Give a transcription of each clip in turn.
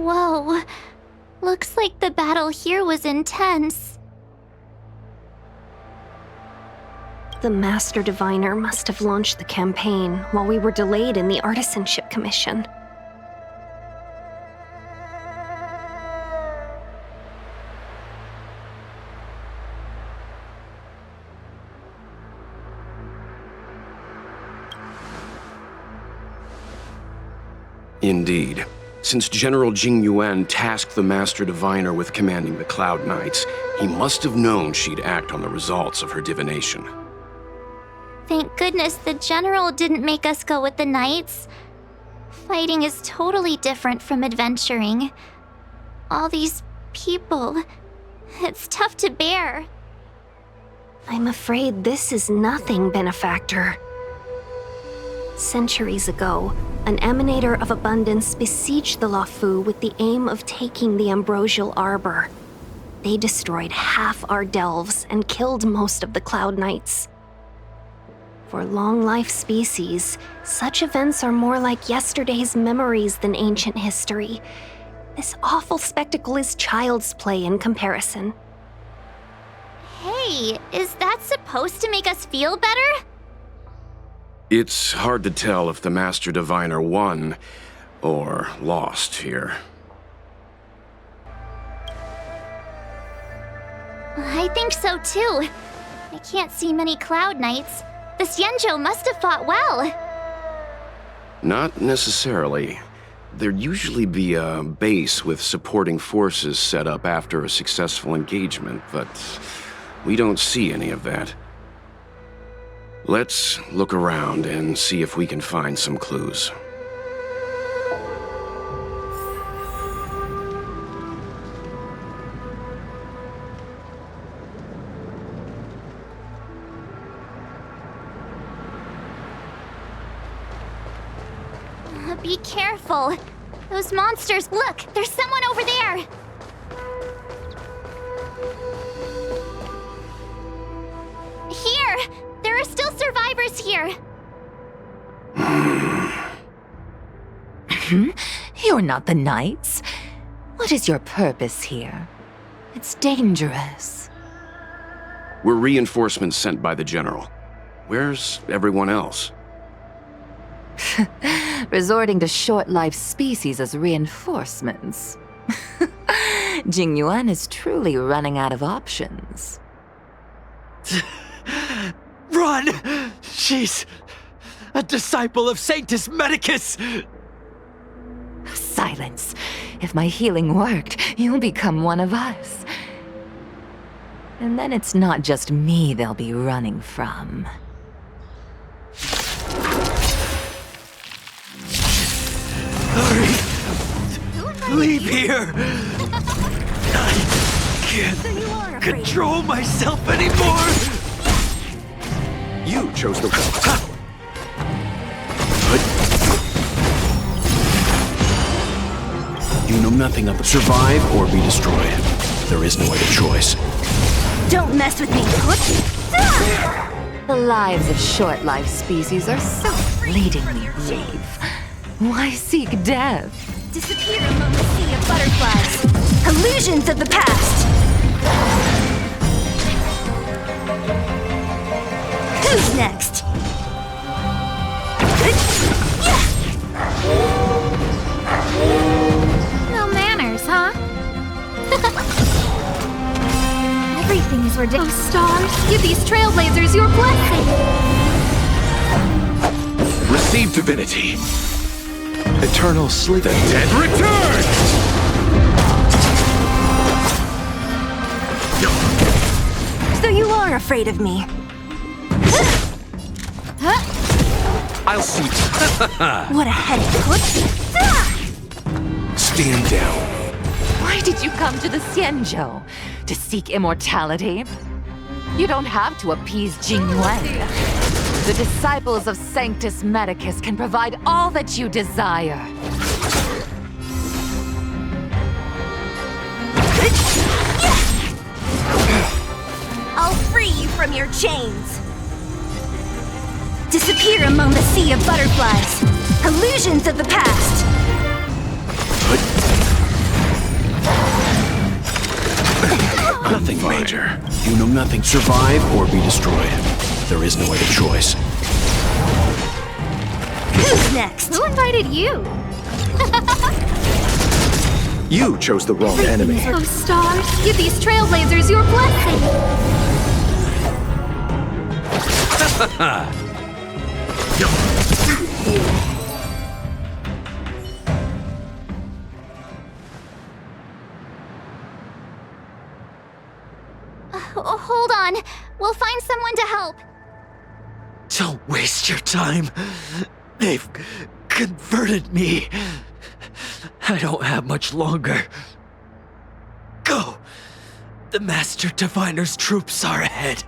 Whoa. Looks like the battle here was intense. The Master Diviner must have launched the campaign while we were delayed in the Artisanship Commission. Indeed. Since General Jing Yuan tasked the Master Diviner with commanding the Cloud Knights, he must have known she'd act on the results of her divination. Thank goodness the General didn't make us go with the Knights. Fighting is totally different from adventuring. All these people, it's tough to bear. I'm afraid this is nothing, Benefactor. Centuries ago, an Emanator of Abundance besieged the Luofu with the aim of taking the Ambrosial Arbor. They destroyed half our delves and killed most of the Cloud Knights. For long-life species, such events are more like yesterday's memories than ancient history. This awful spectacle is child's play in comparison. Hey, is that supposed to make us feel better? It's hard to tell if the Master Diviner won or lost here. I think so too. I can't see many Cloud Knights. The Xianzhou must have fought well. Not necessarily. There'd usually be a base with supporting forces set up after a successful engagement, but we don't see any of that. Let's look around and see if we can find some clues. Be careful. Those monsters, look, there's someone over there. Here! There are still survivors here. You're not the Knights. What is your purpose here? It's dangerous. We're reinforcements sent by the General. Where's everyone else? Resorting to short-lived species as reinforcements. Jing Yuan is truly running out of options. Run! She's a disciple of Sanctus Medicus! Silence. If my healing worked, you'll become one of us. And then it's not just me they'll be running from. Hurry! Leave here! I can't control myself anymore! You chose the... You know nothing of the survive or be destroyed. There is no other choice. Don't mess with me! The lives of short-lived species are so fleetingly brief. Why seek death? Disappear among the sea of butterflies. Illusions of the past. Who's next? No manners, huh? Everything is ridiculous. Oh, stars, give these trailblazers your blessing. Receive divinity. Eternal sleep. The dead return! So you are afraid of me. I'll see. What a headache. Stand down. Why did you come to the Xianzhou? To seek immortality? You don't have to appease Jing Yuan. The disciples of Sanctus Medicus can provide all that you desire. I'll free you from your chains. Disappear among the sea of butterflies. Illusions of the past. Nothing major. You know nothing. Survive or be destroyed. There is no other choice. Who's next? Who invited you? You chose the wrong enemy. Oh, stars, give these trailblazers your blessing. Hold on. We'll find someone to help. Don't waste your time. They've converted me. I don't have much longer. Go! The Master Diviner's troops are ahead.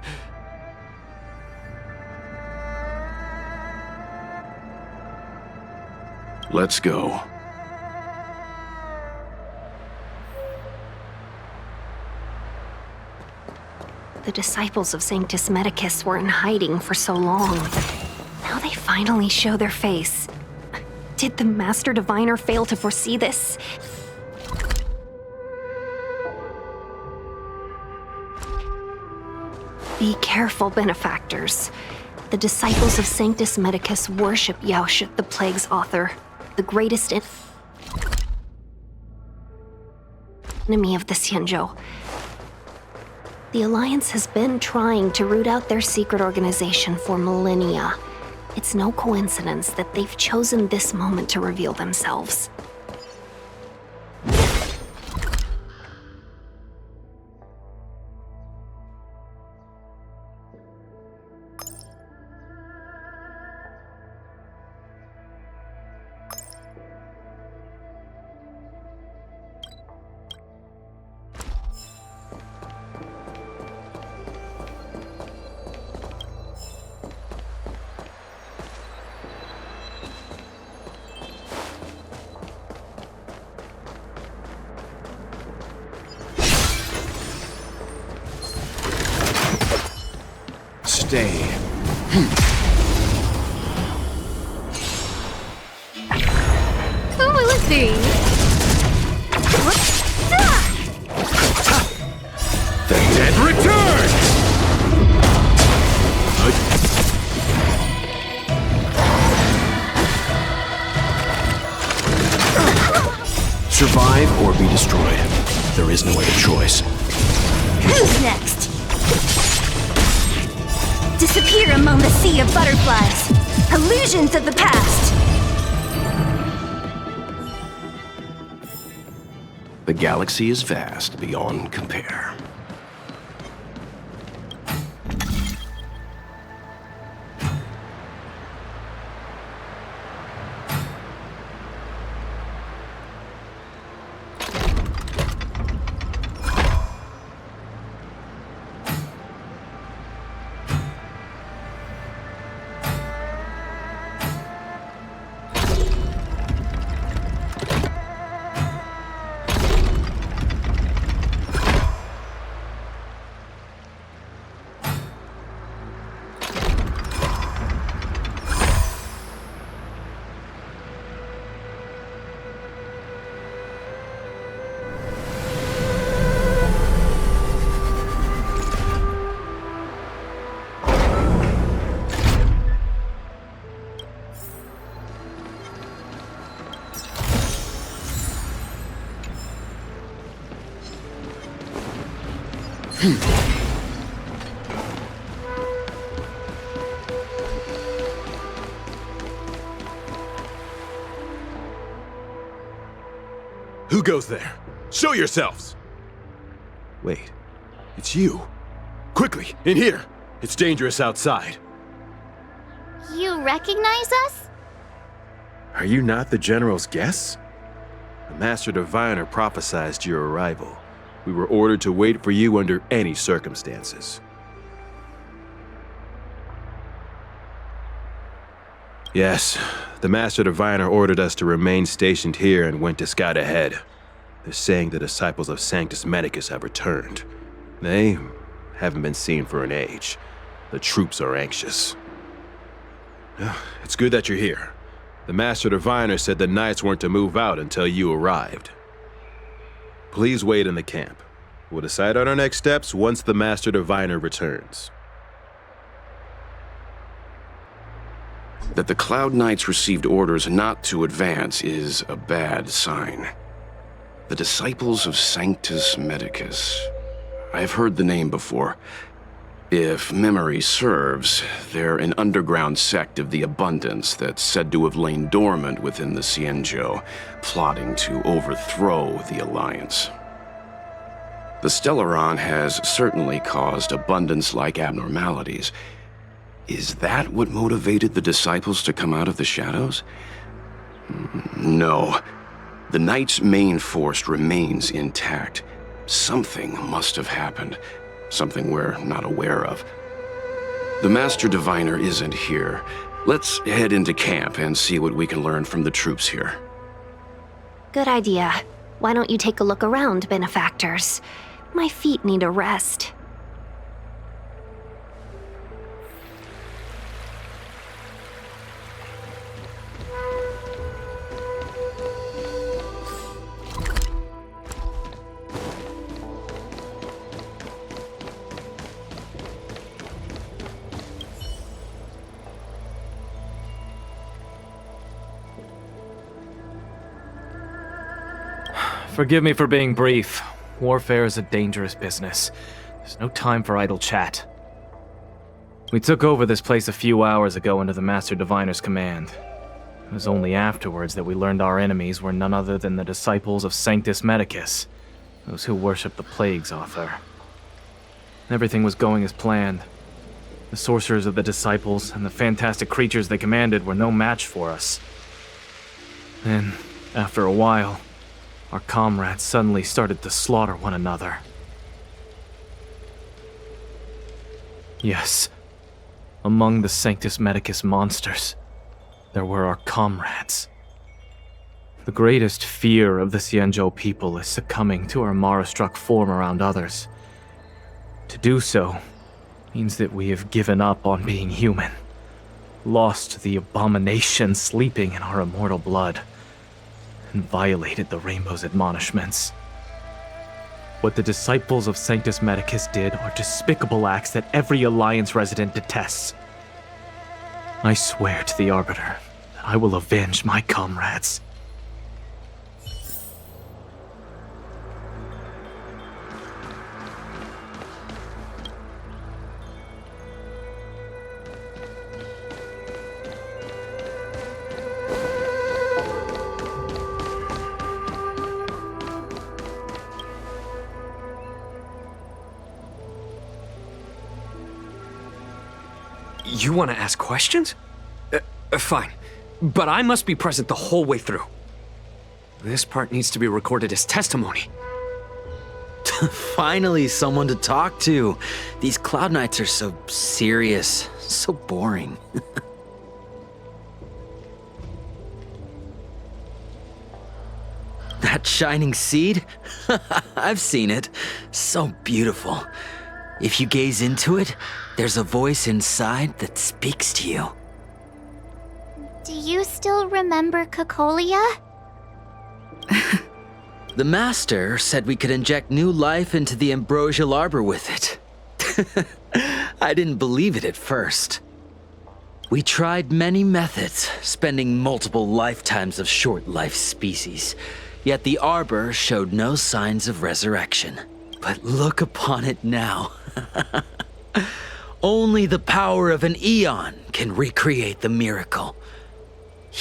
Let's go. The disciples of Sanctus Medicus were in hiding for so long. Now they finally show their face. Did the Master Diviner fail to foresee this? Be careful, benefactors. The disciples of Sanctus Medicus worship Yaoshut, the Plague's author, the greatest enemy of the Xianzhou. The Alliance has been trying to root out their secret organization for millennia. It's no coincidence that they've chosen this moment to reveal themselves. Stay. Who will it be? The dead return! Survive or be destroyed. There is no other choice. Who's next? Disappear among the sea of butterflies. Illusions of the past. The galaxy is vast beyond compare. Who goes there? Show yourselves! Wait, it's you. Quickly, in here! It's dangerous outside. You recognize us? Are you not the General's guests? The Master Diviner prophesied your arrival. We were ordered to wait for you under any circumstances. Yes, the Master Diviner ordered us to remain stationed here and went to scout ahead. They're saying the disciples of Sanctus Medicus have returned. They haven't been seen for an age. The troops are anxious. It's good that you're here. The Master Diviner said the Knights weren't to move out until you arrived. Please wait in the camp. We'll decide on our next steps once the Master Diviner returns. That the Cloud Knights received orders not to advance is a bad sign. The Disciples of Sanctus Medicus. I've heard the name before. If memory serves, they're an underground sect of the Abundance that's said to have lain dormant within the Xianzhou, plotting to overthrow the Alliance. The Stellaron has certainly caused Abundance-like abnormalities. Is that what motivated the Disciples to come out of the shadows? No. The Knight's main force remains intact. Something must have happened. Something we're not aware of. The Master Diviner isn't here. Let's head into camp and see what we can learn from the troops here. Good idea. Why don't you take a look around, benefactors? My feet need a rest. Forgive me for being brief. Warfare is a dangerous business. There's no time for idle chat. We took over this place a few hours ago under the Master Diviner's command. It was only afterwards that we learned our enemies were none other than the Disciples of Sanctus Medicus, those who worship the Plague's author. Everything was going as planned. The sorcerers of the Disciples and the fantastic creatures they commanded were no match for us. Then, after a while, our comrades suddenly started to slaughter one another. Yes, among the Sanctus Medicus monsters, there were our comrades. The greatest fear of the Xianzhou people is succumbing to our Mara-struck form around others. To do so means that we have given up on being human, lost the abomination sleeping in our immortal blood, and violated the Rainbow's admonishments. What the Disciples of Sanctus Medicus did are despicable acts that every Alliance resident detests. I swear to the Arbiter that I will avenge my comrades. You want to ask questions? Fine. But I must be present the whole way through. This part needs to be recorded as testimony. Finally, someone to talk to. These Cloud Knights are so serious, so boring. That shining seed? I've seen it. So beautiful. If you gaze into it, there's a voice inside that speaks to you. Do you still remember Cocolia? The Master said we could inject new life into the ambrosial arbor with it. I didn't believe it at first. We tried many methods, spending multiple lifetimes of short-life species, yet the arbor showed no signs of resurrection. But look upon it now. Only the power of an eon can recreate the miracle.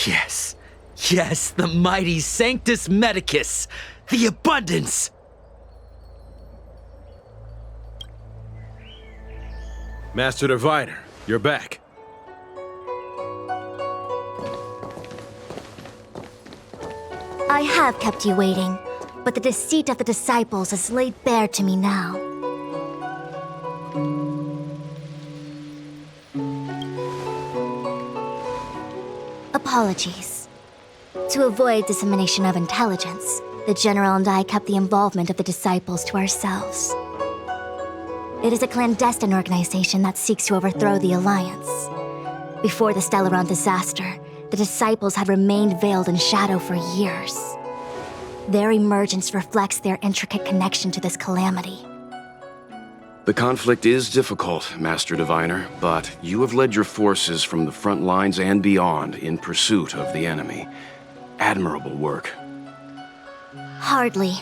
Yes, yes, the mighty Sanctus Medicus, the Abundance! Master Diviner, you're back. I have kept you waiting, but the deceit of the Disciples is laid bare to me now. Apologies. To avoid dissemination of intelligence, the General and I kept the involvement of the Disciples to ourselves. It is a clandestine organization that seeks to overthrow the Alliance. Before the Stellaron disaster, the Disciples had remained veiled in shadow for years. Their emergence reflects their intricate connection to this calamity. The conflict is difficult, Master Diviner, but you have led your forces from the front lines and beyond in pursuit of the enemy. Admirable work. Hardly.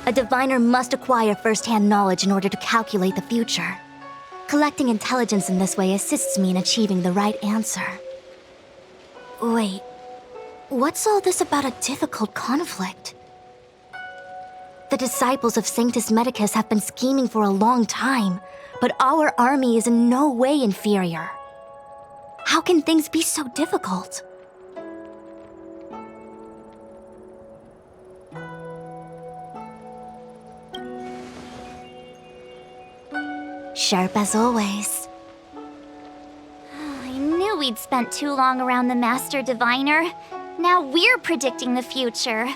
A diviner must acquire first-hand knowledge in order to calculate the future. Collecting intelligence in this way assists me in achieving the right answer. Wait, what's all this about a difficult conflict? The disciples of Sanctus Medicus have been scheming for a long time, but our army is in no way inferior. How can things be so difficult? Sharp as always. I knew we'd spent too long around the Master Diviner. Now we're predicting the future.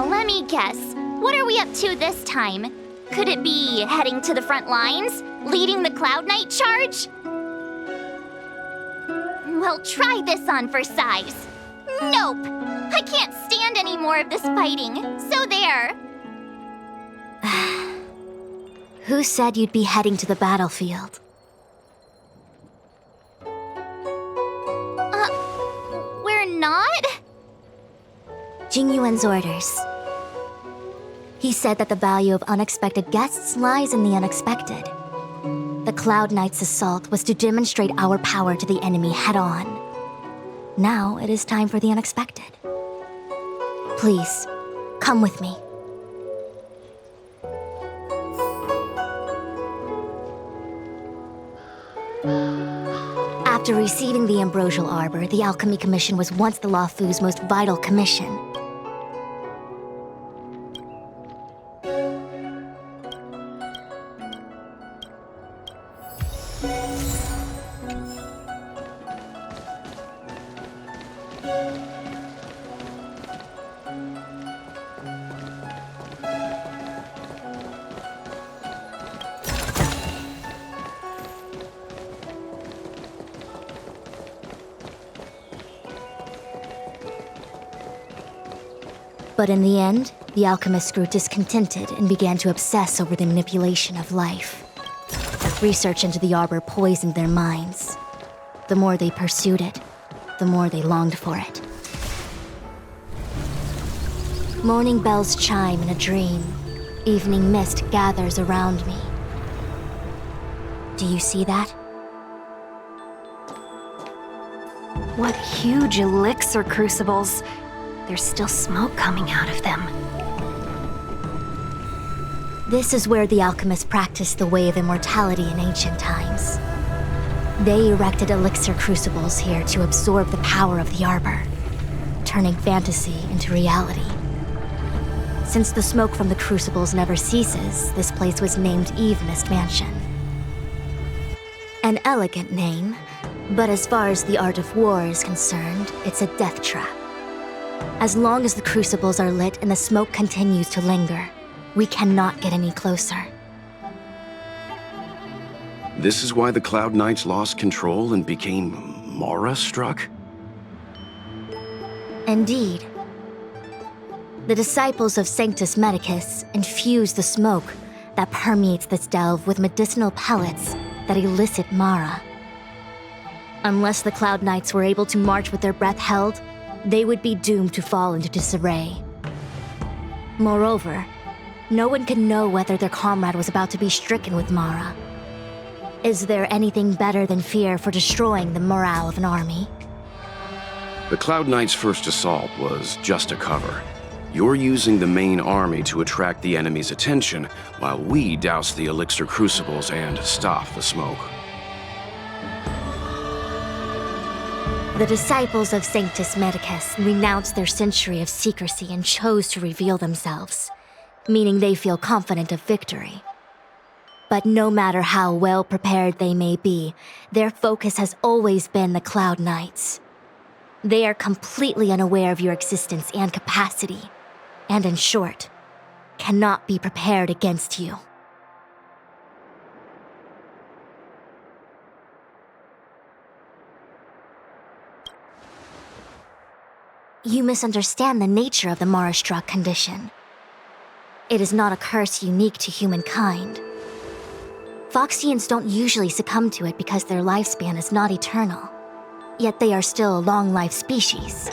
Let me guess. What are we up to this time? Could it be heading to the front lines? Leading the Cloud Knight charge? Well, try this on for size. Nope! I can't stand any more of this fighting. So there. Who said you'd be heading to the battlefield? We're not? Jingyuan's orders. He said that the value of unexpected guests lies in the unexpected. The Cloud Knight's assault was to demonstrate our power to the enemy head-on. Now it is time for the unexpected. Please, come with me. After receiving the Ambrosial Arbor, the Alchemy Commission was once the Luofu's most vital commission. But in the end, the alchemists grew discontented and began to obsess over the manipulation of life. Research into the arbor poisoned their minds. The more they pursued it, the more they longed for it. Morning bells chime in a dream. Evening mist gathers around me. Do you see that? What huge elixir crucibles! There's still smoke coming out of them. This is where the alchemists practiced the way of immortality in ancient times. They erected elixir crucibles here to absorb the power of the arbor, turning fantasy into reality. Since the smoke from the crucibles never ceases, this place was named Eve Mist Mansion. An elegant name, but as far as the art of war is concerned, it's a death trap. As long as the crucibles are lit and the smoke continues to linger, we cannot get any closer. This is why the Cloud Knights lost control and became Mara-struck? Indeed. The disciples of Sanctus Medicus infuse the smoke that permeates this delve with medicinal pellets that elicit Mara. Unless the Cloud Knights were able to march with their breath held, they would be doomed to fall into disarray. Moreover, no one could know whether their comrade was about to be stricken with Mara. Is there anything better than fear for destroying the morale of an army? The Cloud Knights' first assault was just a cover. You're using the main army to attract the enemy's attention, while we douse the elixir crucibles and stop the smoke. The disciples of Sanctus Medicus renounced their century of secrecy and chose to reveal themselves, meaning they feel confident of victory. But no matter how well prepared they may be, their focus has always been the Cloud Knights. They are completely unaware of your existence and capacity, and in short, cannot be prepared against you. You misunderstand the nature of the Mara-struck condition. It is not a curse unique to humankind. Foxians don't usually succumb to it because their lifespan is not eternal. Yet they are still a long-life species.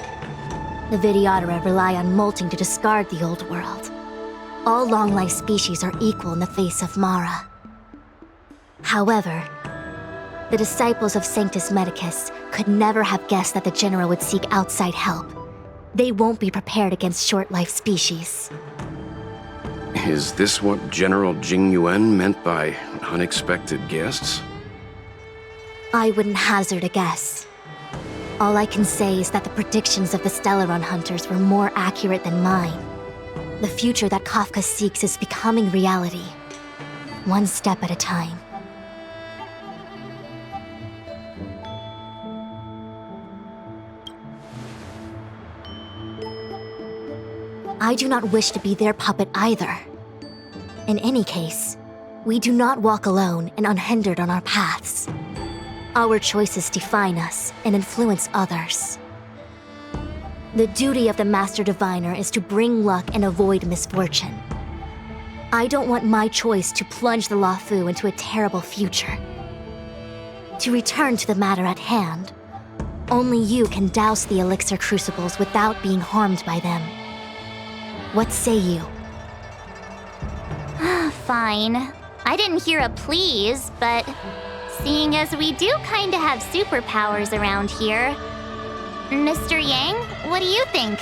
The Vidyadhara rely on molting to discard the old world. All long-life species are equal in the face of Mara. However, the disciples of Sanctus Medicus could never have guessed that the General would seek outside help. They won't be prepared against short-life species. Is this what General Jingyuan meant by unexpected guests? I wouldn't hazard a guess. All I can say is that the predictions of the Stellaron hunters were more accurate than mine. The future that Kafka seeks is becoming reality, one step at a time. I do not wish to be their puppet either. In any case, we do not walk alone and unhindered on our paths. Our choices define us and influence others. The duty of the Master Diviner is to bring luck and avoid misfortune. I don't want my choice to plunge the Luofu into a terrible future. To return to the matter at hand, only you can douse the elixir crucibles without being harmed by them. What say you? Fine. I didn't hear a please, but seeing as we do kinda have superpowers around here, Mr. Yang, what do you think?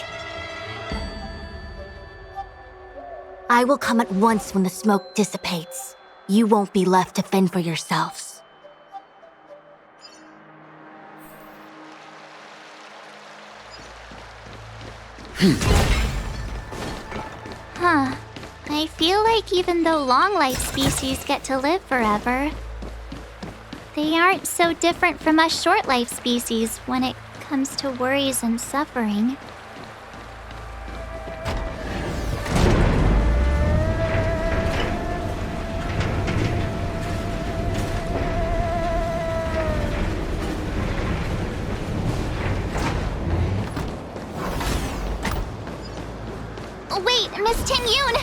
I will come at once when the smoke dissipates. You won't be left to fend for yourselves. Huh. I feel like even though long-life species get to live forever, they aren't so different from us short-life species when it comes to worries and suffering. Wait, Miss Tingyun!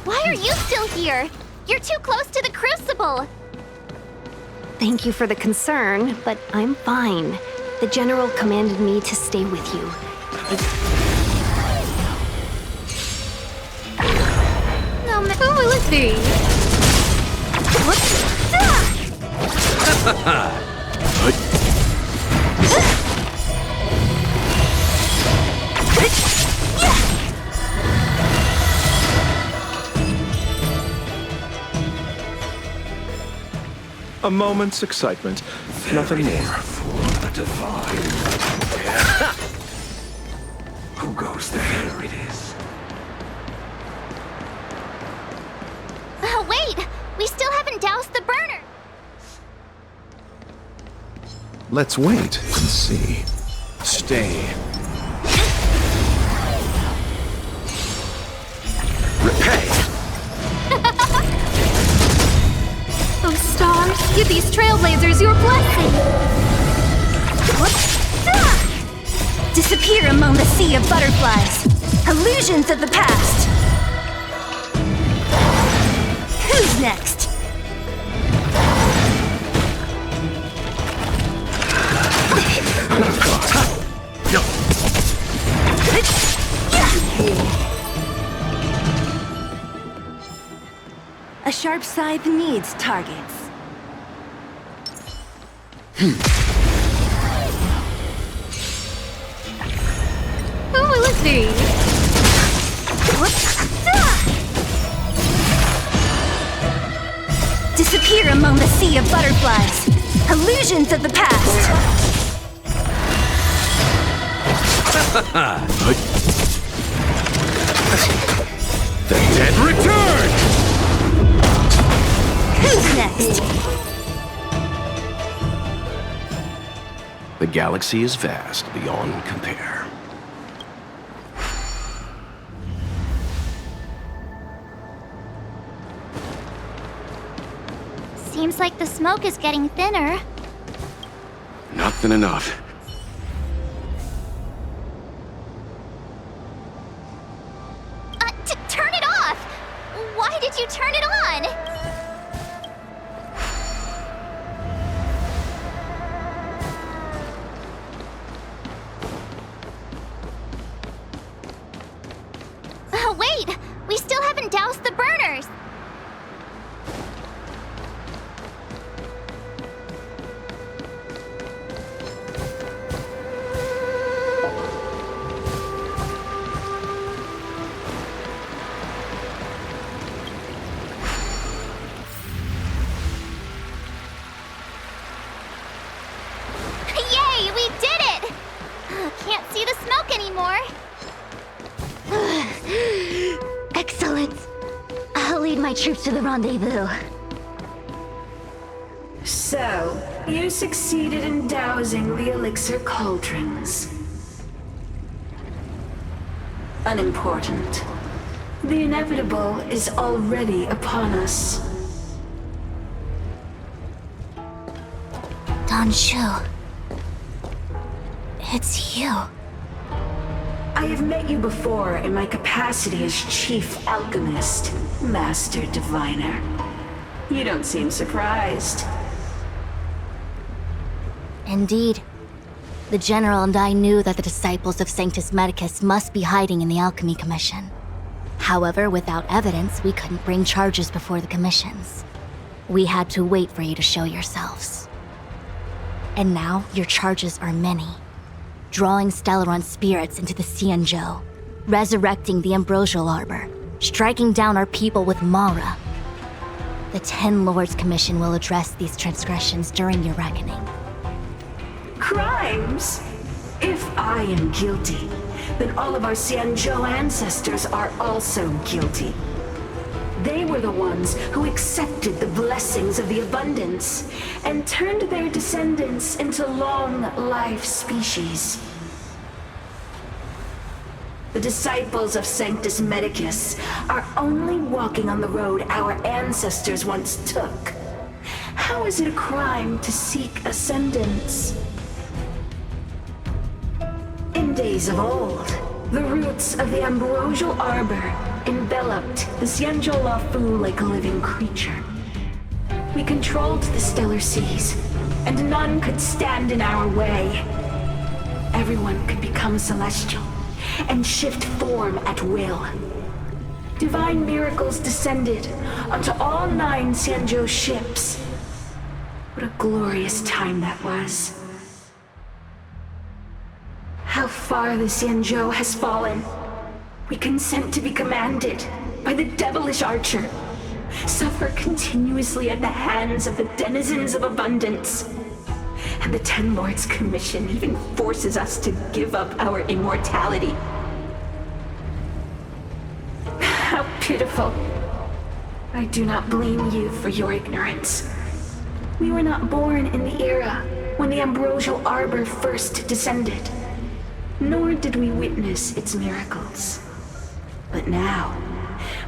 Why are you still here? You're too close to the crucible! Thank you for the concern, but I'm fine. The General commanded me to stay with you. Who will it be? A moment's excitement, nothing more. For the divine. Who goes there? Here it is. Wait! We still haven't doused the burner! Let's wait and see. Stay. Oh, stars, give these trailblazers your blessing! Disappear among the sea of butterflies. Illusions of the past. Who's next? A sharp scythe needs targets. Who will it be? Disappear among the sea of butterflies. Illusions of the past. The dead return! Who's next? The galaxy is vast beyond compare. Seems like the smoke is getting thinner. Not thin enough. my troops to the rendezvous. So, you succeeded in dousing the elixir cauldrons. Unimportant. The inevitable is already upon us. Danshu. It's you. I have met you before in my capacity as Chief Alchemist, Master Diviner. You don't seem surprised. Indeed. The General and I knew that the disciples of Sanctus Medicus must be hiding in the Alchemy Commission. However, without evidence, we couldn't bring charges before the commissions. We had to wait for you to show yourselves. And now, your charges are many. Drawing Stellaron spirits into the Xianzhou, resurrecting the Ambrosial Arbor, striking down our people with Mara. The Ten Lords Commission will address these transgressions during your reckoning. Crimes? If I am guilty, then all of our Xianzhou ancestors are also guilty. They were the ones who accepted the blessings of the abundance and turned their descendants into long-life species. The disciples of Sanctus Medicus are only walking on the road our ancestors once took. How is it a crime to seek ascendance? In days of old, the roots of the Ambrosial Arbor enveloped the Xianzhou Lafu like a living creature. We controlled the stellar seas, and none could stand in our way. Everyone could become celestial and shift form at will. Divine miracles descended onto all 9 Xianzhou ships. What a glorious time that was. How far the Xianzhou has fallen. We consent to be commanded by the devilish archer. Suffer continuously at the hands of the denizens of abundance. And the Ten Lords Commission even forces us to give up our immortality. How pitiful. I do not blame you for your ignorance. We were not born in the era when the Ambrosial Arbor first descended. Nor did we witness its miracles. But now,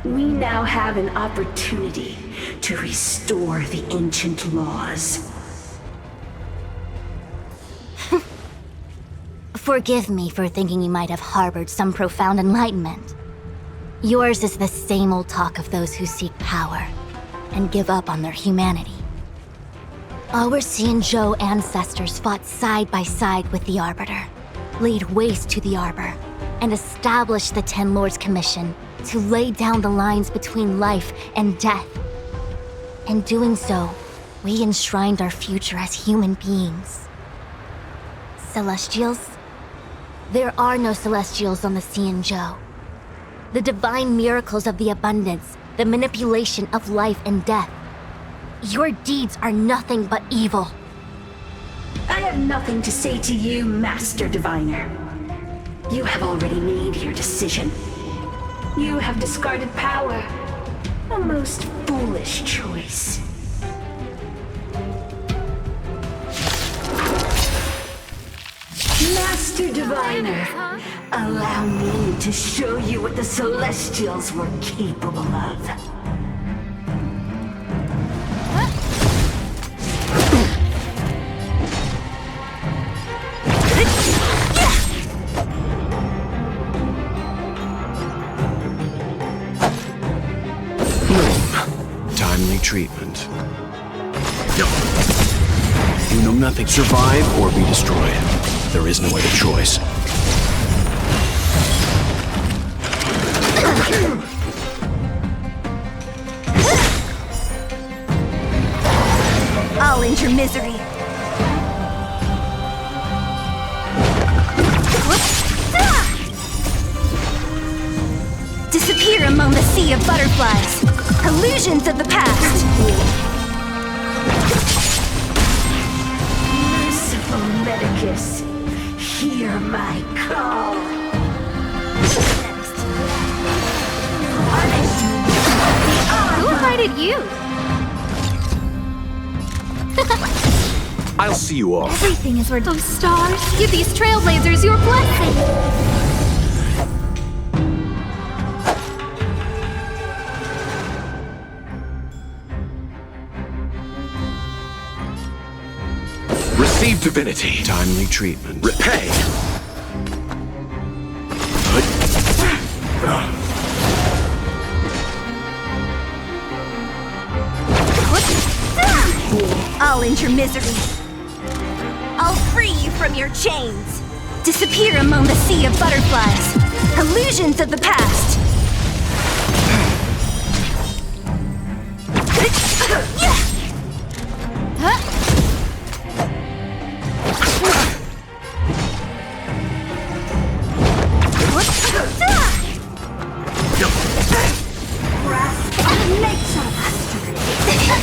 we now have an opportunity to restore the ancient laws. Forgive me for thinking you might have harbored some profound enlightenment. Yours is the same old talk of those who seek power and give up on their humanity. Our Xianzhou ancestors fought side by side with the Arbiter, laid waste to the Arbor, and established the Ten Lords Commission to lay down the lines between life and death. In doing so, we enshrined our future as human beings. Celestials? There are no Celestials on the Xianzhou. The divine miracles of the abundance, the manipulation of life and death. Your deeds are nothing but evil. I have nothing to say to you, Master Diviner. You have already made your decision. You have discarded power. A most foolish choice. Master Diviner, allow me to show you what the Celestials were capable of. Timely treatment. You know nothing. Survive or be destroyed. There is no other choice. I'll end your misery. Disappear among the sea of butterflies. Illusions of the past. Merciful Medicus, hear my call. Punish the Arbor. did you? I'll see you off. Everything is where those stars give these trailblazers your blessing. Receive divinity. Timely treatment. Repay. I'll end your misery. I'll free you from your chains. Disappear among the sea of butterflies. Illusions of the past.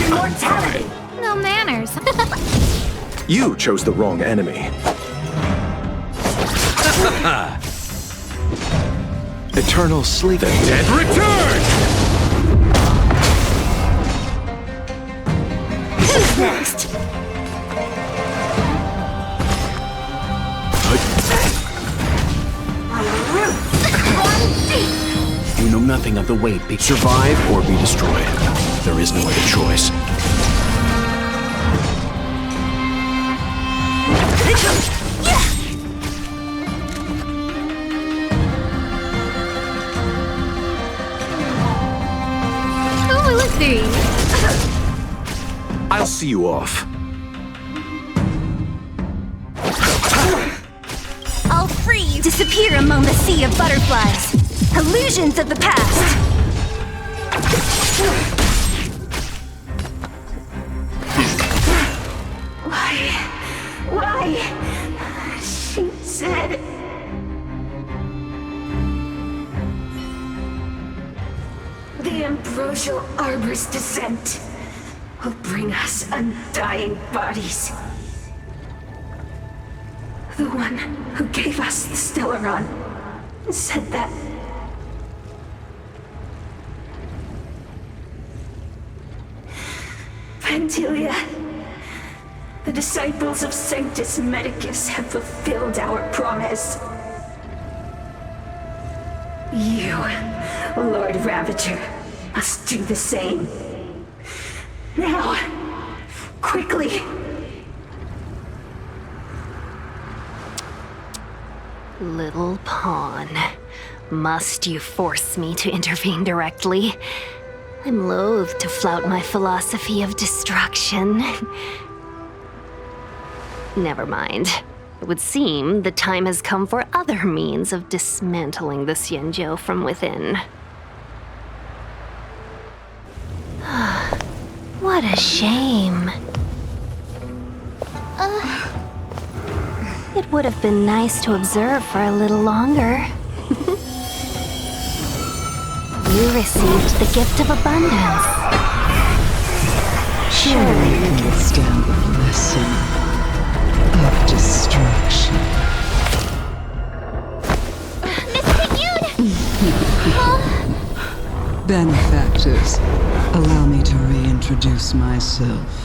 Immortality. No manners. You chose the wrong enemy. Eternal sleep. The dead return! Who's next? You know nothing of the weight. Survive or be destroyed. There is no other choice. Who will it be? I'll see you off. I'll free you. Disappear among the sea of butterflies. Illusions of the past. Why? She said... The Ambrosial Arbor's descent will bring us undying bodies. The one who gave us the Stellaron said that. Vantilia, the disciples of Sanctus Medicus have fulfilled our promise. You, Lord Ravager, must do the same. Now, quickly. Little pawn. Must you force me to intervene directly? I'm loath to flout my philosophy of destruction. Never mind. It would seem the time has come for other means of dismantling the Xianzhou from within. What a shame. It would have been nice to observe for a little longer. You received the gift of abundance. Surely you can withstand the blessing of destruction. Benefactors, allow me to reintroduce myself.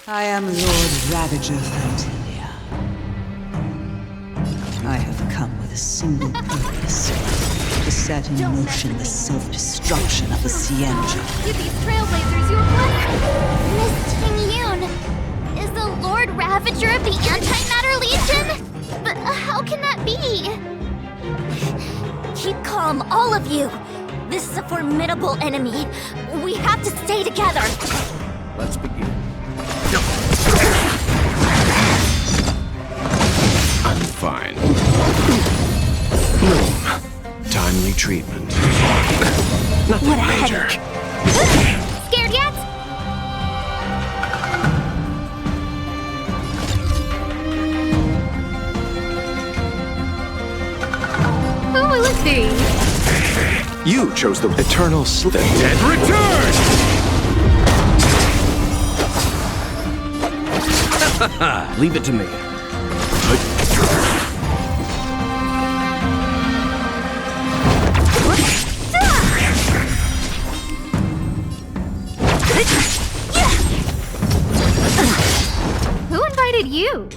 I am Lord Ravager Vantilia. I have come with a single purpose: to set in motion the self-destruction of the Xianzhou. Give these trailblazers your blessing. Miss Ting-Yun, is the Lord Ravager of the Antimatter Legion? But how can that be? Keep calm, all of you. This is a formidable enemy. We have to stay together. Let's begin. I'm fine. Timely treatment. What a headache. Scared yet? Who will it be? You chose the eternal sleep. The dead return! Leave it to me. invited you?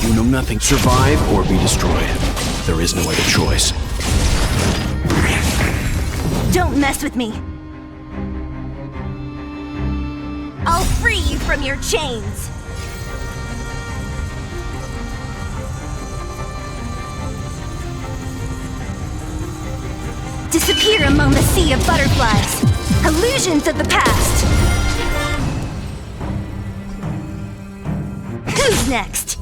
You know nothing. Survive or be destroyed. There is no other choice. Don't mess with me. I'll free you from your chains. Disappear among the sea of butterflies. Illusions of the past. Who's next?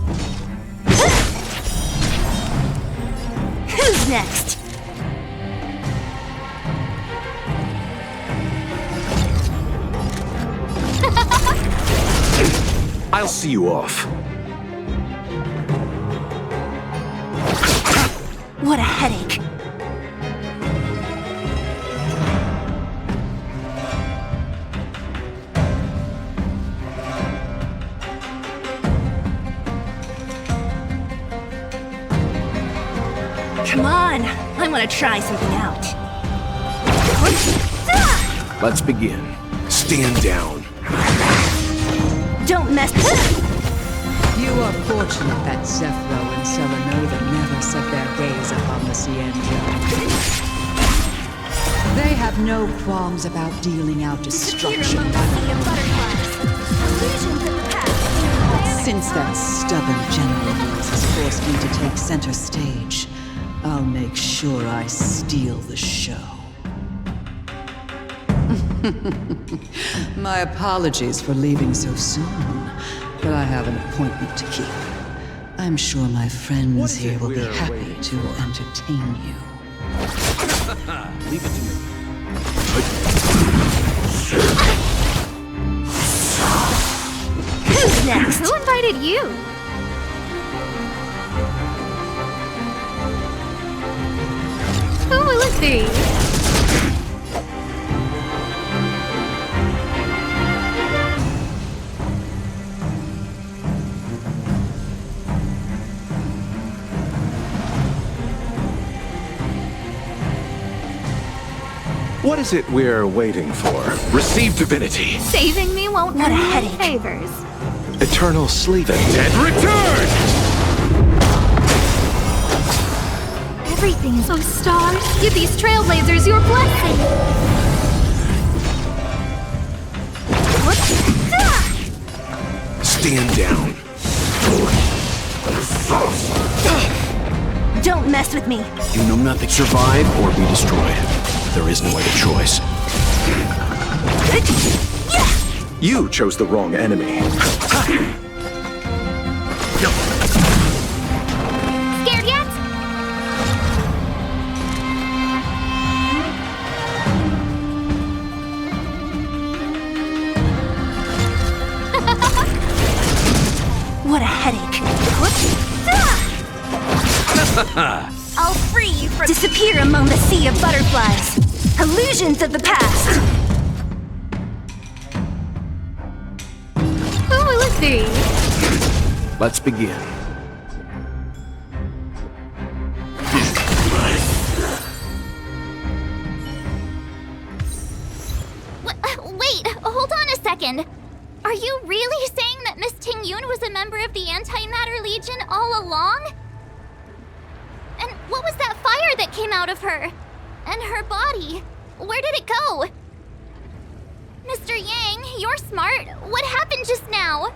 Who's next? I'll see you off. What a headache. Come on, I want to try something out. Let's begin. Stand down. Don't mess. You are fortunate that Zephyro and Selenova never set their gaze upon the Cienjo. They have no qualms about dealing out destruction. Since that stubborn general of yours has forced me to take center stage, I'll make sure I steal the show. My apologies for leaving so soon, but I have an appointment to keep. I'm sure my friends here will be happy to entertain you. Leave it to me. Who's next? Who invited you? Who will it be? What is it we're waiting for? Receive divinity. Saving me won't What a earn me any headache. favors. Eternal sleep. The dead return! Everything is... Oh, stars, give these trailblazers your blessing. Stand down. Don't mess with me. You know nothing. Survive or be destroyed. There is no other choice. You chose the wrong enemy. Scared yet? What a headache. I'll free you from... Disappear among the sea of butterflies. Illusions of the past. Who will it be? Let's begin. Wait, hold on a second. Are you really saying that Miss Ting-Yun was a member of the Antimatter Legion all along? And what was that fire that came out of her? And her body? Where did it go? Mr. Yang, you're smart. What happened just now?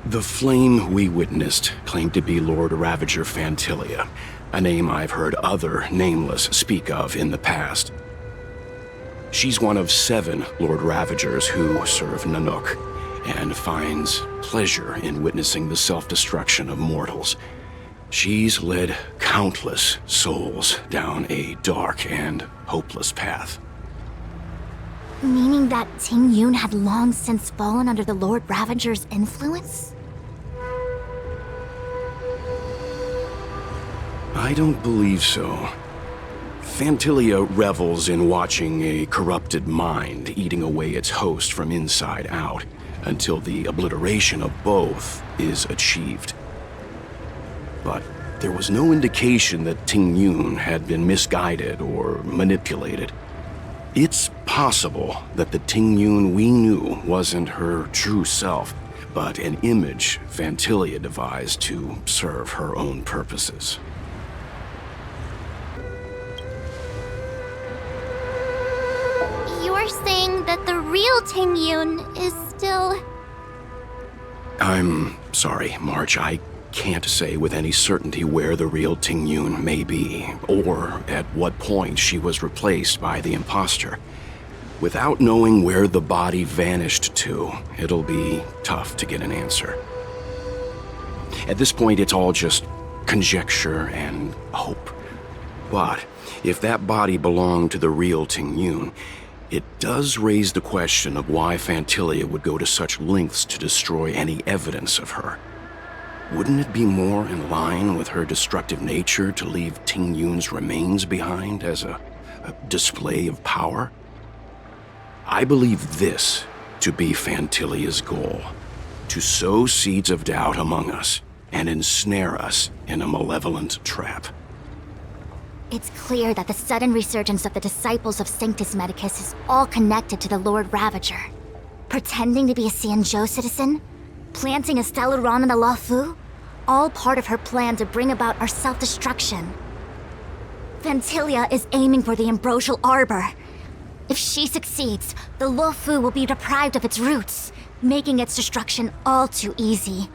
The flame we witnessed claimed to be Lord Ravager Phantilia, a name I've heard other nameless speak of in the past. She's one of 7 Lord Ravagers who serve Nanook, and finds pleasure in witnessing the self-destruction of mortals. She's led countless souls down a dark and hopeless path. Meaning that Ting-Yun had long since fallen under the Lord Ravager's influence? I don't believe so. Phantilia revels in watching a corrupted mind eating away its host from inside out, until the obliteration of both is achieved. But There was no indication that Ting Yun had been misguided or manipulated. It's possible that the Ting Yun we knew wasn't her true self, but an image Vantilia devised to serve her own purposes. You're saying that the real Ting Yun is still... I'm sorry, March. I can't say with any certainty where the real Ting Yun may be, or at what point she was replaced by the imposter. Without knowing where the body vanished to, it'll be tough to get an answer. At this point, it's all just conjecture and hope. But if that body belonged to the real Ting Yun, it does raise the question of why Fantilia would go to such lengths to destroy any evidence of her. Wouldn't it be more in line with her destructive nature to leave Ting Yun's remains behind as a display of power? I believe this to be Fantilia's goal, to sow seeds of doubt among us and ensnare us in a malevolent trap. It's clear that the sudden resurgence of the disciples of Sanctus Medicus is all connected to the Lord Ravager. Pretending to be a Xianzhou citizen? Planting a Stellaron in the Luofu? All part of her plan to bring about our self-destruction. Fantilia is aiming for the Ambrosial Arbor. If she succeeds, the Luofu will be deprived of its roots, making its destruction all too easy.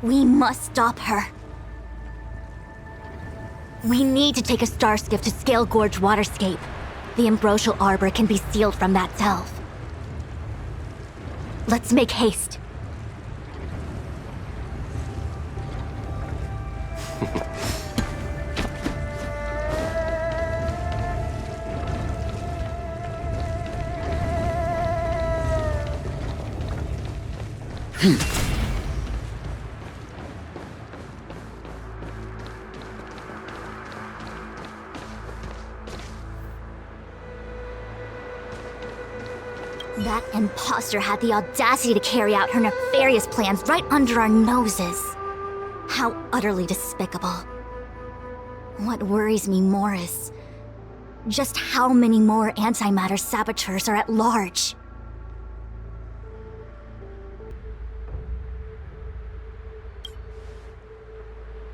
We must stop her. We need to take a star skiff to Scale Gorge Waterscape. The Ambrosial Arbor can be sealed from that delve. Let's make haste. That imposter had the audacity to carry out her nefarious plans right under our noses. How utterly despicable. What worries me more is just how many more antimatter saboteurs are at large.